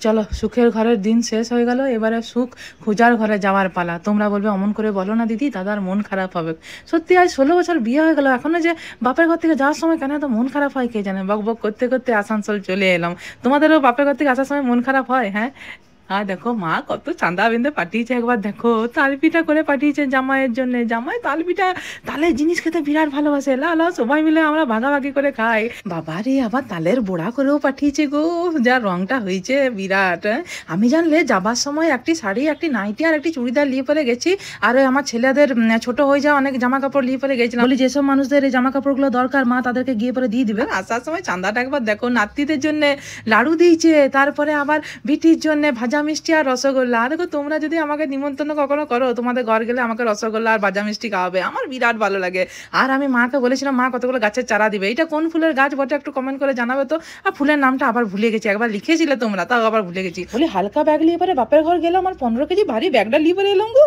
চলো সুখের ঘরের দিন শেষ হয়ে গেল, এবারে সুখ খোঁজার ঘরে যাওয়ার পালা। তোমরা বলবে অমন করে বলো না দিদি, দাদার মন খারাপ হবে। সত্যি আজ 16 বছর বিয়ে হয়ে গেল, এখনো যে বাপের ঘর থেকে যাওয়ার সময় কেন এত মন খারাপ হয় কে জানে। বক বক করতে করতে আসানসোল চলে এলাম। তোমাদেরও বাপের ঘর থেকে আসার সময় মন খারাপ হয়? হ্যাঁ। আর দেখো মা কত চাঁদা বেঁধে পাঠিয়েছে, একবার দেখো তালপিঠা করে পাঠিয়েছে জামাইয়ের জন্য। জামাই তালপিঠা, তালের জিনিস খেতে বিরাট ভালোবাসে। লাও সবাই মিলে আমরা ভাগাভাগি করে খাই। বাবা রে, আবার তালের বড়া করেও পাঠিয়েছে গো, যা রংটা হয়েছে বিরাট। আমি জানলে যাবার সময় একটি শাড়ি, একটি নাইটি আর একটি চুড়িদার নিয়ে পরে গেছি। আর আমার ছেলেদের ছোট হয়ে যাওয়া অনেক জামা কাপড় নিয়ে পরে গেছিলাম। বলি যেসব মানুষদের এই জামা কাপড়গুলো দরকার মা তাদেরকে গিয়ে পরে দিয়ে দিবে। আসার সময় চাঁদাটা একবার দেখো, নাতিদের জন্য লাড়ু দিয়েছে, তারপরে আবার বিটির জন্য ভাজা মিষ্টি আর রসগোল্লা। দেখো তোমরা যদি আমাকে নিমন্ত্রণ কখনো করো, তোমাদের ঘর গেলে আমাকে রসগোল্লা আর ভাজা মিষ্টি খাওয়াবে, আমার বিরাট ভালো লাগে। আর আমি মাকে বলেছিলাম মা কতগুলো গাছের চারা দিবে। এটা কোন ফুলের গাছ বটে একটু কমেন্ট করে জানাবে তো। আর ফুলের নামটা আবার ভুলে গেছি, একবার লিখেছিলে তোমরা, তাও আবার ভুলে গেছি। বলি হালকা ব্যাগ নিয়ে পরে বাপের ঘর গেলাম, আর 15 কেজি ভারী ব্যাগটা নিয়ে পরে এলাম গো।